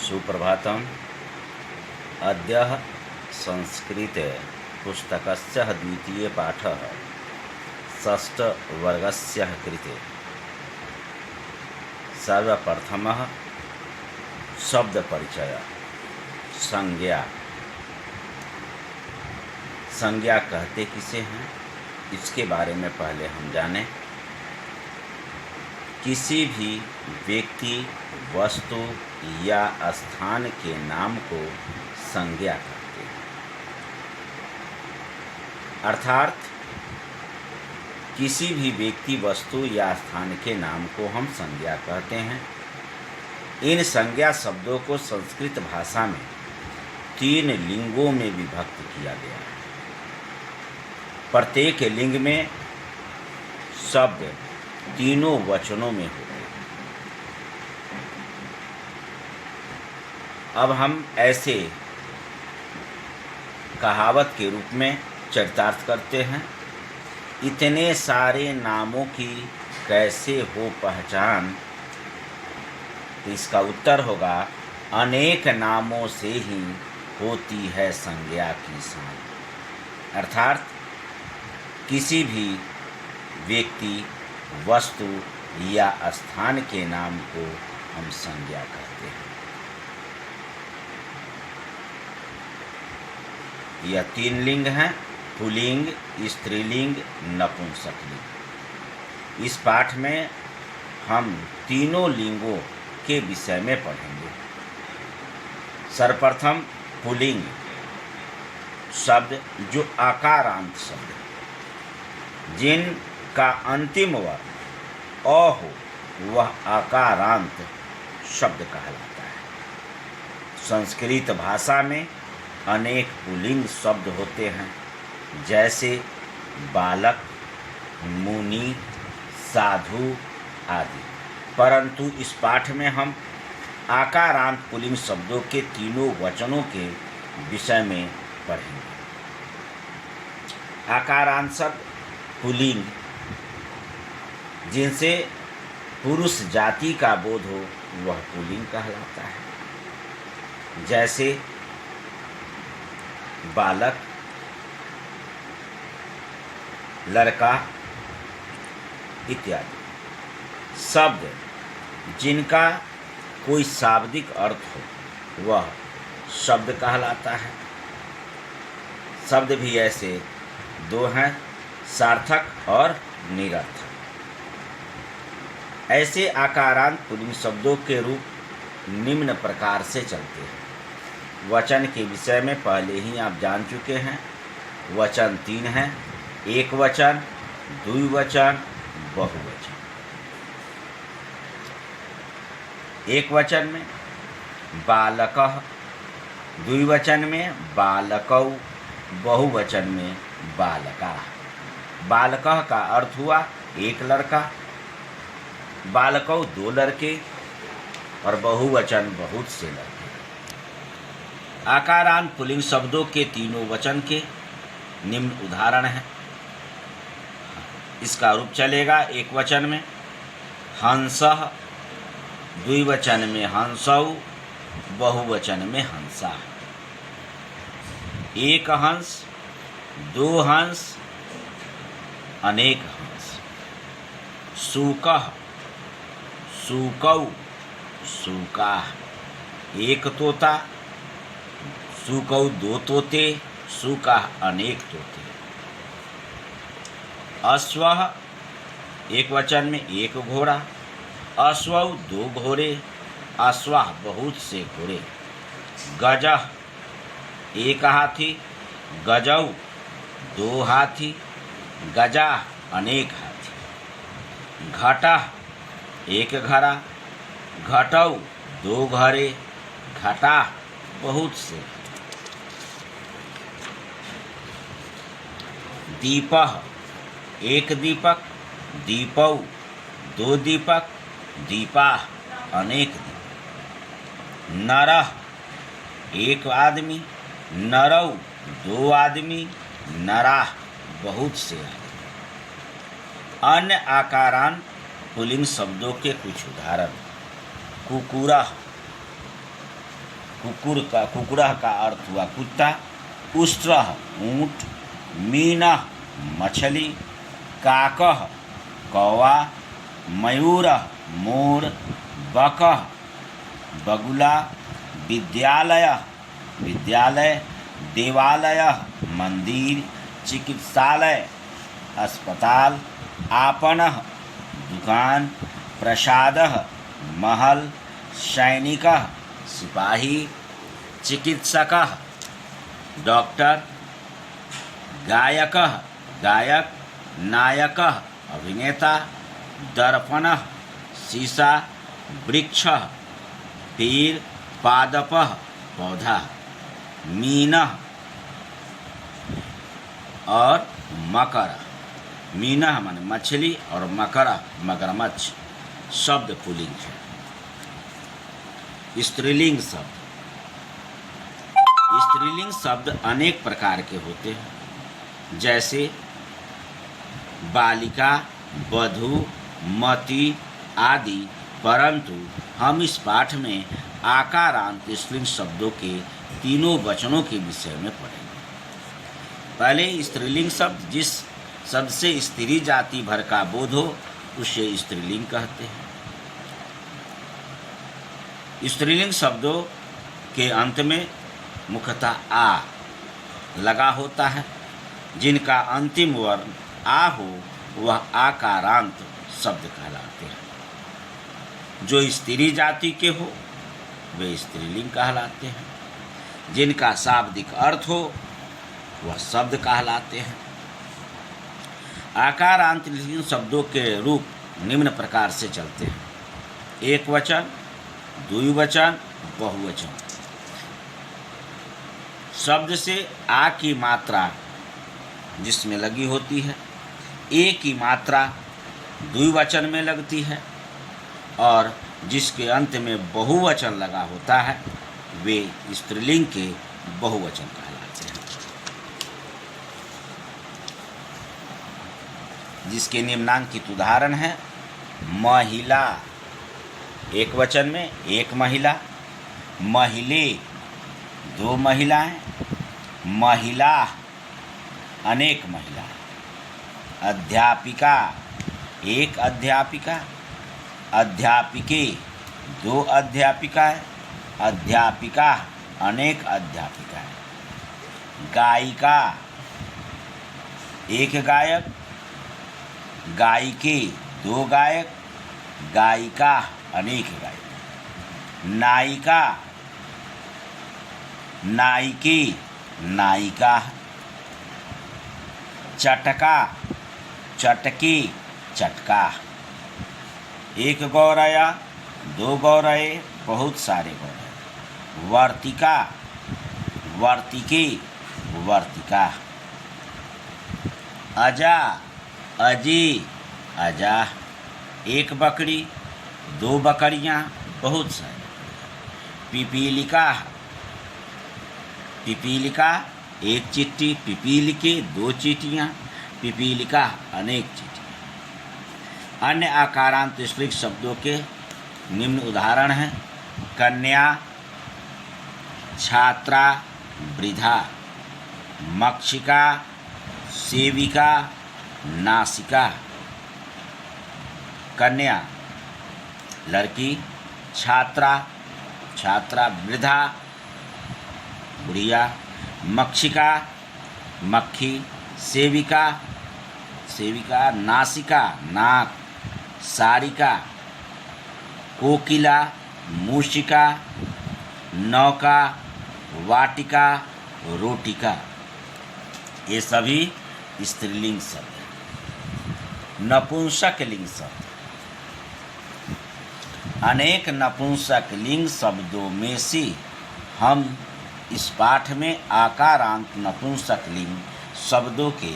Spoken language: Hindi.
सुप्रभातम्। अद्य संस्कृते पुस्तकस्य द्वितीयपाठः षष्ठवर्गस्य कृते। सर्वप्रथमः शब्दपरिचय। संज्ञा। संज्ञा कहते किसे हैं, इसके बारे में पहले हम जानें। किसी भी व्यक्ति, वस्तु या स्थान के नाम को संज्ञा कहते हैं। अर्थात किसी भी व्यक्ति, वस्तु या स्थान के नाम को हम संज्ञा कहते हैं। इन संज्ञा शब्दों को संस्कृत भाषा में 3 लिंगों में विभक्त किया गया है। प्रत्येक लिंग में शब्द तीनों वचनों में होते हैं। अब हम ऐसे कहावत के रूप में चरितार्थ करते हैं। इतने सारे नामों की कैसे हो पहचान, तो इसका उत्तर होगा, अनेक नामों से ही होती है संज्ञा की शान। अर्थात किसी भी व्यक्ति, वस्तु या स्थान के नाम को हम संज्ञा कहते हैं। यह 3 लिंग हैं: पुल्लिंग, स्त्रीलिंग, नपुंसकलिंग। इस पाठ में हम तीनों लिंगों के विषय में पढ़ेंगे। सर्वप्रथम पुल्लिंग शब्द, जो आकारांत शब्द, जिनका अंतिम वर्ण अ हो, वह आकारांत शब्द कहलाता है। संस्कृत भाषा में अनेक पुल्लिंग शब्द होते हैं, जैसे बालक, मुनि, साधु आदि। परंतु इस पाठ में हम आकारांत पुल्लिंग शब्दों के तीनों वचनों के विषय में पढ़ेंगे। आकारांत शब्द पुल्लिंग, जिनसे पुरुष जाति का बोध हो, वह पुल्लिंग कहलाता है। जैसे बालक, लड़का इत्यादि। शब्द जिनका कोई शाब्दिक अर्थ हो, वह शब्द कहलाता है। शब्द भी ऐसे 2 हैं, सार्थक और निरर्थक। ऐसे आकारांत पुल्लिंग शब्दों के रूप निम्न प्रकार से चलते हैं। वचन के विषय में पहले ही आप जान चुके हैं। वचन 3 हैं: एक वचन, द्विवचन, बहुवचन। एक वचन में बालकः, द्विवचन में बालकौ, बहुवचन में बालकाः। बालकः का अर्थ हुआ एक लड़का, बालकौ 2 लड़के, और बहुवचन बहुत से लड़के। आकारांत पुल्लिंग शब्दों के तीनों वचन के निम्न उदाहरण हैं। इसका रूप चलेगा एक वचन में हंसः, द्विवचन में हंसौ, बहुवचन में हंसा। एक हंस, 2 हंस, अनेक हंस। सूकः, सूकौ, सूकाः। एक तोता, सूकौ 2 तोते, सूकाः अनेक तोते। अश्वः, एक वचन में एक घोड़ा, अश्वौ 2 घोड़े, अश्वाः बहुत से घोड़े। गजः, एक हाथी, गजौ 2 हाथी, गजाः अनेक हाथी। घटः, एक घड़ा, घटौ 2 घड़े, घटाः बहुत से। दीपः, एक दीपक, दीपौ 2 दीपक, दीपाः अनेक दीपक। नरः, एक आदमी, नरौ 2 आदमी, नराः बहुत से आदमी। अन्य आकारांत पुल्लिंग शब्दों के कुछ उदाहरण: कुकुरा, कुकुरः का अर्थ हुआ कुत्ता, उष्ट्रः ऊँट, मीनः मछली, काकः कौवा, मयूरः मोर, बकः बगुला, विद्यालयः विद्यालय, देवालयः मंदिर, चिकित्सालय अस्पताल, आपणः दुकान, प्रसादः महल, सैनिकः सिपाही, चिकित्सकः डॉक्टर, गायकः गायक, नायकः अभिनेता, दर्पणः शीशा, वृक्षः पेड़, पादपः पौधा, मीनः और मकरः। मीनः माने मछली और मकरः मगरमच्छ शब्द पुल्लिंग है। स्त्रीलिंग शब्द, स्त्रीलिंग शब्द अनेक प्रकार के होते हैं, जैसे बालिका, वधू, मति आदि, परंतु हम इस पाठ में आकारांत स्त्रीलिंग शब्दों के तीनों वचनों के विषय में पढ़ेंगे। पहले स्त्रीलिंग शब्द, जिस शब्द से स्त्री जाति भर का बोध हो उसे स्त्रीलिंग कहते हैं। स्त्रीलिंग शब्दों के अंत में मुख्यतः आ लगा होता है। जिनका अंतिम वर्ण आ हो वह आकारांत शब्द कहलाते हैं। जो स्त्री जाति के हो वे स्त्रीलिंग कहलाते हैं। जिनका शाब्दिक अर्थ हो वह शब्द कहलाते हैं। आकारांत शब्दों के रूप निम्न प्रकार से चलते हैं: एक वचन, द्विवचन, बहुवचन। शब्द से आ की मात्रा जिसमें लगी होती है, ए की मात्रा द्विवचन में लगती है और जिसके अंत में बहुवचन लगा होता है वे स्त्रीलिंग के बहुवचन कहलाते हैं। जिसके निम्नांकित उदाहरण है: महिला, एक वचन में एक महिला, महिले, दो महिलाएं, महिला, अनेक महिला, अध्यापिका, एक अध्यापिका, अध्यापिके, दो अध्यापिकाएं, अध्यापिका, अनेक अध्यापिकाएं, गायिका, एक गायक, गायिके, दो गायक, गायिका, अनेक गायक, नायिका, नायिके, नायिका, चटका, चटकी, चटका, एक गौरया, दो गौरये, बहुत सारे गौरये, वर्तिका, वर्तिके, वर्तिका, अजा, अजी, अजा, एक बकरी, दो बकरियां, बहुत सारे, पिपीलिका, पिपीलिका, एक चींटी, पिपीलिके, दो चींटियां, पिपीलिका, अनेक चींटियां। अन्य आकारांत स्त्रीलिंग शब्दों के निम्न उदाहरण हैं: कन्या, छात्रा, वृद्धा, मक्षिका, सेविका, नासिका। कन्या लड़की, छात्रा, छात्रा, वृद्धा, बुढ़िया, मक्षिका, मक्खी, सेविका, सेविका, नासिका, नाक, सारिका, कोकिला, मूषिका, नौका, वाटिका, रोटिका। ये सभी स्त्रीलिंग शब्द हैं। नपुंसकलिंग शब्द, अनेक नपुंसकलिंग शब्दों में से हम इस पाठ में आकारांत नपुंसकलिंग शब्दों के